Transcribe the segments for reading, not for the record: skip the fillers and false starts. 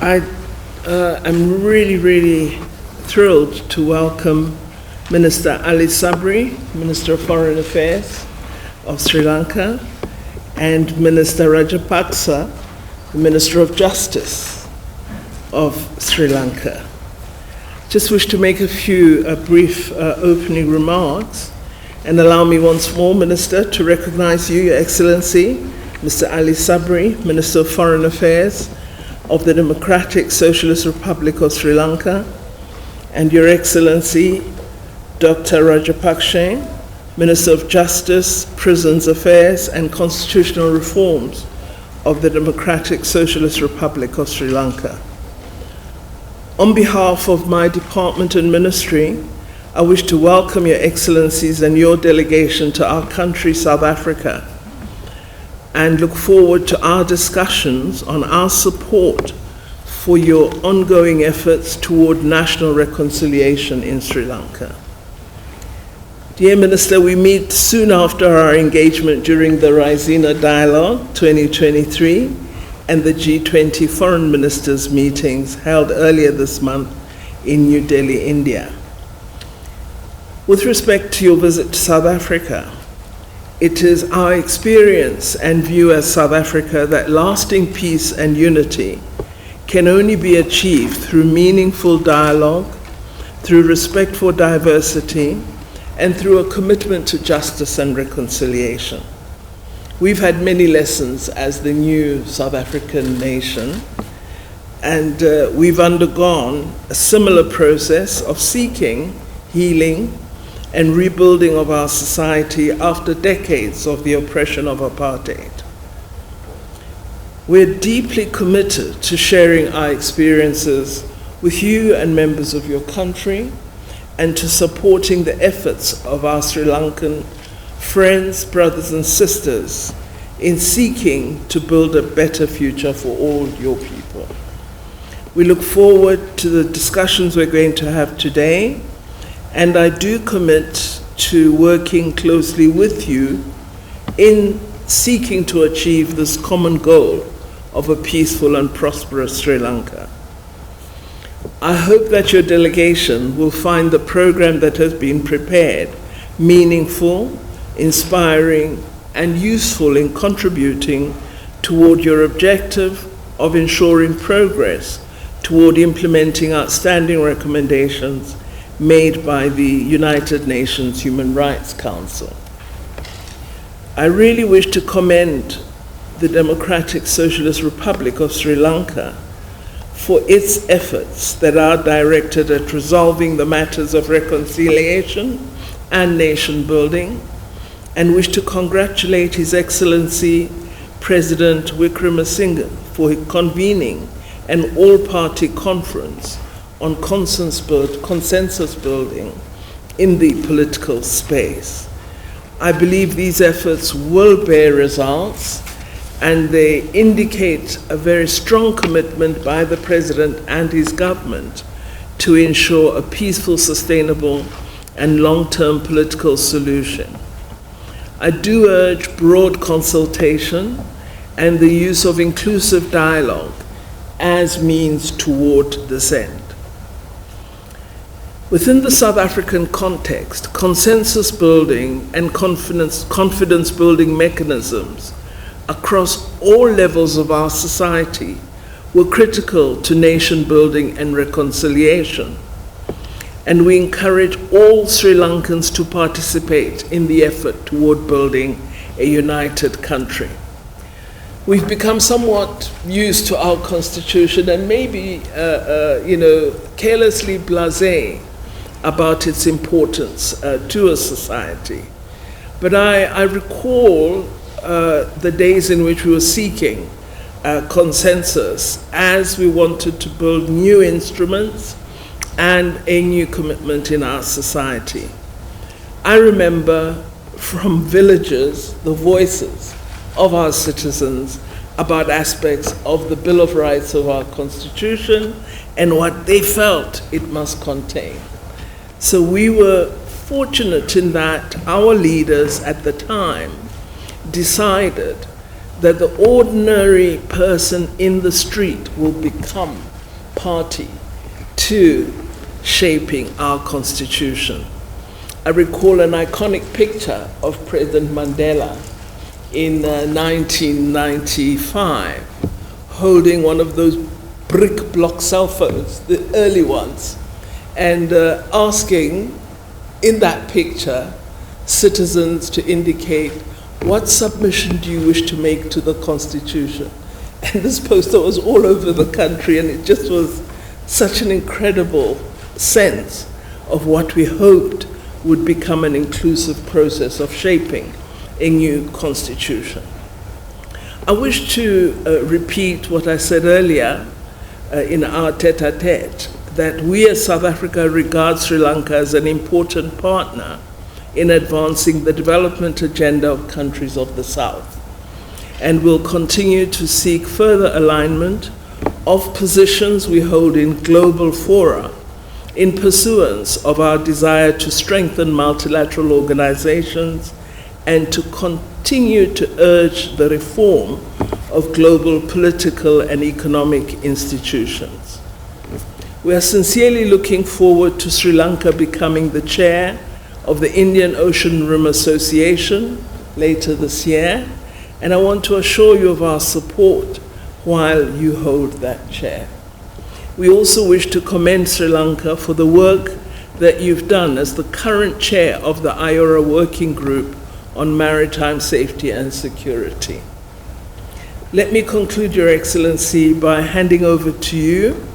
I am really thrilled to welcome Minister Ali Sabry, Minister of Foreign Affairs of Sri Lanka, and Minister Rajapaksa, the Minister of Justice of Sri Lanka. Just wish to make a few brief opening remarks, and allow me once more, Minister, to recognize you, Your Excellency, Mr. Ali Sabry, Minister of Foreign Affairs of the Democratic Socialist Republic of Sri Lanka, and Your Excellency, Dr. Rajapaksa, Minister of Justice, Prisons Affairs, and Constitutional Reforms of the Democratic Socialist Republic of Sri Lanka. On behalf of my department and ministry, I wish to welcome Your Excellencies and your delegation to our country, South Africa, and look forward to our discussions on our support for your ongoing efforts toward national reconciliation in Sri Lanka. Dear Minister, we meet soon after our engagement during the Raisina Dialogue 2023 and the G20 Foreign Ministers meetings held earlier this month in New Delhi, India. With respect to your visit to South Africa, it is our experience and view as South Africa that lasting peace and unity can only be achieved through meaningful dialogue, through respect for diversity, and through a commitment to justice and reconciliation. We've had many lessons as the new South African nation, and we've undergone a similar process of seeking healing and rebuilding of our society after decades of the oppression of apartheid. We're deeply committed to sharing our experiences with you and members of your country, and to supporting the efforts of our Sri Lankan friends, brothers and sisters in seeking to build a better future for all your people. We look forward to the discussions we're going to have today, and I do commit to working closely with you in seeking to achieve this common goal of a peaceful and prosperous Sri Lanka. I hope that your delegation will find the program that has been prepared meaningful, inspiring, and useful in contributing toward your objective of ensuring progress toward implementing outstanding recommendations made by the United Nations Human Rights Council. I really wish to commend the Democratic Socialist Republic of Sri Lanka for its efforts that are directed at resolving the matters of reconciliation and nation building, and wish to congratulate His Excellency President Wickremesinghe for convening an all-party conference on consensus building in the political space. I believe these efforts will bear results, and they indicate a very strong commitment by the President and his government to ensure a peaceful, sustainable, and long-term political solution. I do urge broad consultation and the use of inclusive dialogue as means toward this end. Within the South African context, consensus building and confidence building mechanisms across all levels of our society were critical to nation building and reconciliation. And we encourage all Sri Lankans to participate in the effort toward building a united country. We've become somewhat used to our constitution and maybe, carelessly blasé about its importance to a society. But I recall the days in which we were seeking consensus as we wanted to build new instruments and a new commitment in our society. I remember from villages the voices of our citizens about aspects of the Bill of Rights of our Constitution and what they felt it must contain. So we were fortunate in that our leaders at the time decided that the ordinary person in the street will become party to shaping our constitution. I recall an iconic picture of President Mandela in 1995, holding one of those brick block cell phones, the early ones, and asking in that picture citizens to indicate, what submission do you wish to make to the Constitution? And this poster was all over the country, and it just was such an incredible sense of what we hoped would become an inclusive process of shaping a new constitution. I wish to repeat what I said earlier in our tete-a-tete, that we as South Africa regard Sri Lanka as an important partner in advancing the development agenda of countries of the South, and will continue to seek further alignment of positions we hold in global fora in pursuance of our desire to strengthen multilateral organizations and to continue to urge the reform of global political and economic institutions. We are sincerely looking forward to Sri Lanka becoming the chair of the Indian Ocean Rim Association later this year, and I want to assure you of our support while you hold that chair. We also wish to commend Sri Lanka for the work that you've done as the current chair of the IORA Working Group on Maritime Safety and Security. Let me conclude, Your Excellency, by handing over to you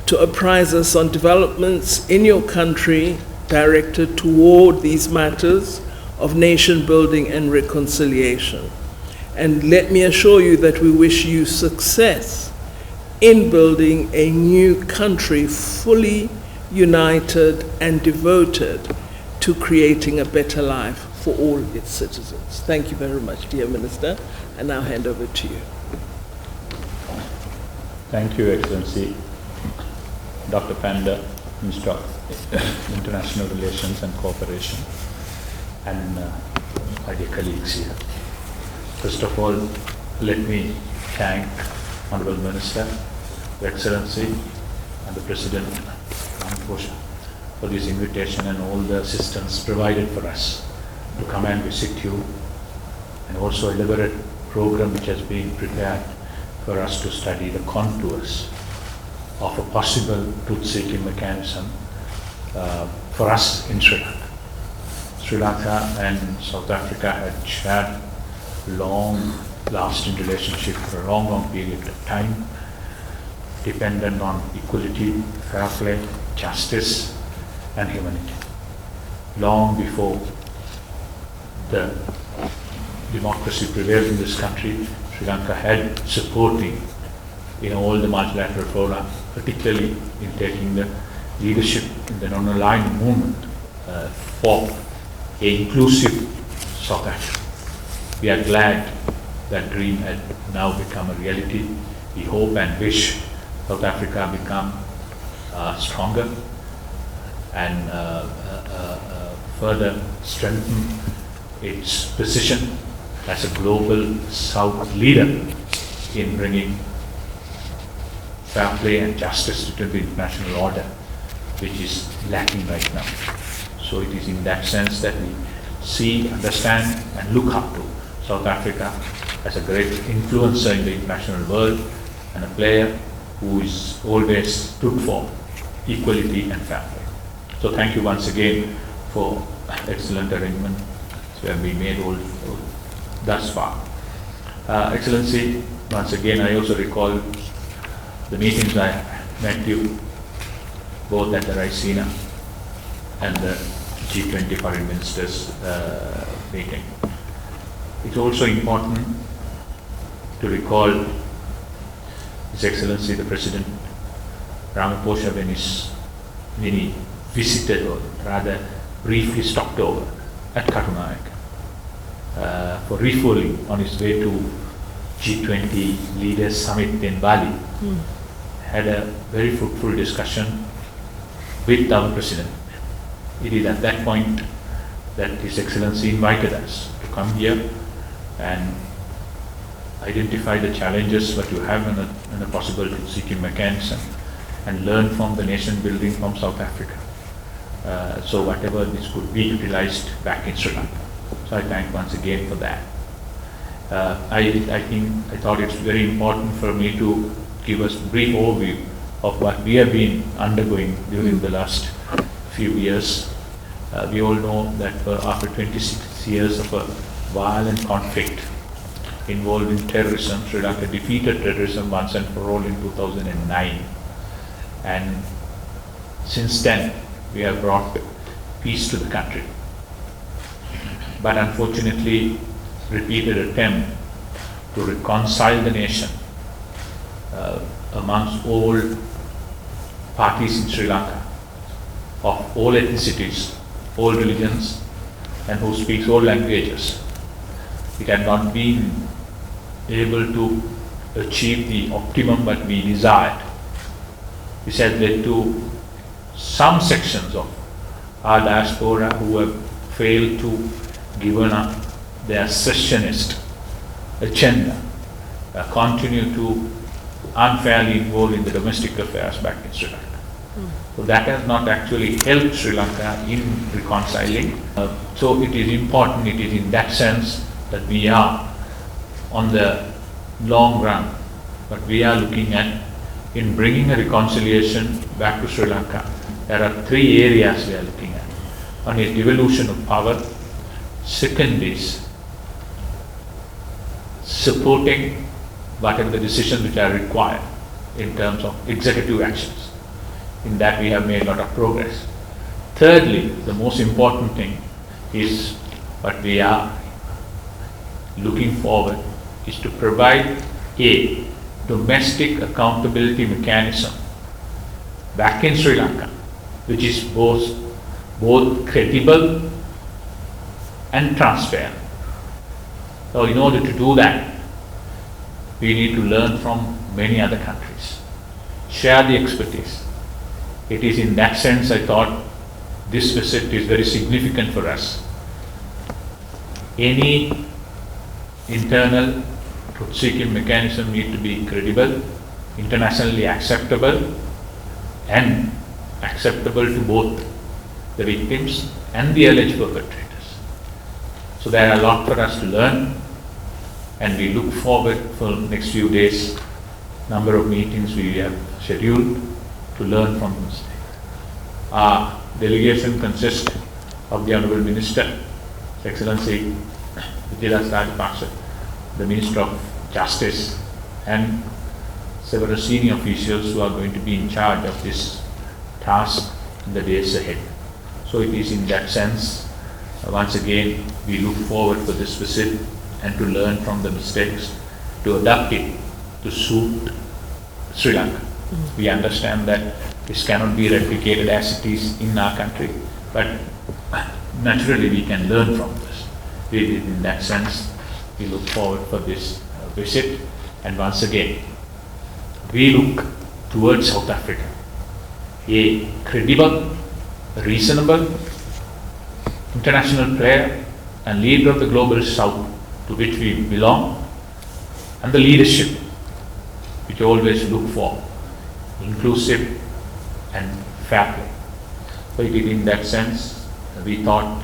to apprise us on developments in your country directed toward these matters of nation building and reconciliation. And let me assure you that we wish you success in building a new country fully united and devoted to creating a better life for all its citizens. Thank you very much, dear Minister. I now hand over to you. Thank you, Excellency. Dr. Pandor, Minister of International Relations and Cooperation, and my dear colleagues here. First of all, let me thank Honorable Minister, Your Excellency, and the President, Ramaphosa, for this invitation and all the assistance provided for us to come and visit you, and also elaborate program which has been prepared for us to study the contours of a possible truth-seeking mechanism for us in Sri Lanka. Sri Lanka and South Africa had shared long-lasting relationship for a long period of time, dependent on equality, fair play, justice, and humanity. Long before the democracy prevailed in this country, Sri Lanka had supporting in all the multilateral fora, particularly in taking the leadership in the non-aligned movement for an inclusive South Africa. We are glad that dream had now become a reality. We hope and wish South Africa become stronger and further strengthen its position as a global South leader in bringing fair play and justice to the international order, which is lacking right now. So it is in that sense that we see, understand, and look up to South Africa as a great influencer in the international world and a player who is always stood for equality and fair play. So thank you once again for excellent arrangement that have been made all thus far. Excellency, once again I also recall the meetings I met you both at the Raisina and the G20 Foreign Ministers meeting. It's also important to recall His Excellency the President Ramaphosa when he visited, or rather briefly stopped over at Katunayaka for refueling on his way to G20 Leaders Summit in Bali. Had a very fruitful discussion with our President. It is at that point that His Excellency invited us to come here and identify the challenges that you have in a possible truth-seeking mechanism, and learn from the nation building from South Africa. So whatever this could be utilized back in Sri Lanka. So I thank once again for that. I thought it's very important for me to give us a brief overview of what we have been undergoing during the last few years. We all know that after 26 years of a violent conflict involving terrorism, Sri Lanka defeated terrorism once and for all in 2009. And since then, we have brought peace to the country. But unfortunately, repeated attempt to reconcile the nation amongst all parties in Sri Lanka, of all ethnicities, all religions, and who speaks all languages. It had not been able to achieve the optimum that we desired. This has led to some sections of our diaspora who have failed to give up their secessionist agenda, continue to unfairly involve in the domestic affairs back in Sri Lanka. So that has not actually helped Sri Lanka in reconciling. So it is important, it is in that sense that we are on the long run, but we are looking at in bringing a reconciliation back to Sri Lanka. There are three areas we are looking at. One is devolution of power. Second is supporting whatever the decisions which are required in terms of executive actions. In that we have made a lot of progress. Thirdly, the most important thing is what we are looking forward is to provide a domestic accountability mechanism back in Sri Lanka, which is both credible and transparent. So in order to do that, we need to learn from many other countries, share the expertise. It is in that sense I thought this visit is very significant for us. Any internal truth-seeking mechanism needs to be credible, internationally acceptable, and acceptable to both the victims and the alleged perpetrators. So there are a lot for us to learn, and we look forward for next few days, number of meetings we have scheduled to learn from the mistake. Our delegation consists of the Honourable Minister, His Excellency Vijilas Rajapaksa, the Minister of Justice, and several senior officials who are going to be in charge of this task in the days ahead. So it is in that sense, once again, we look forward for this visit and to learn from the mistakes, to adapt it to suit Sri Lanka. We understand that this cannot be replicated as it is in our country, but naturally we can learn from this. In that sense, we look forward for this visit, and once again, we look towards South Africa, a credible, reasonable, international player and leader of the global South to which we belong, and the leadership which always look for inclusive and fair play. So it is in that sense we thought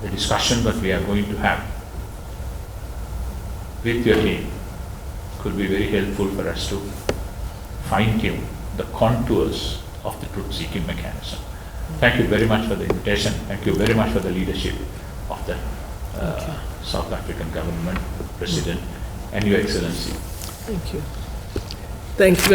the discussion that we are going to have with your team could be very helpful for us to fine-tune the contours of the truth-seeking mechanism. Thank you very much for the invitation. Thank you very much for the leadership of the South African government, President, and Your Excellency. Thank you. Thank you very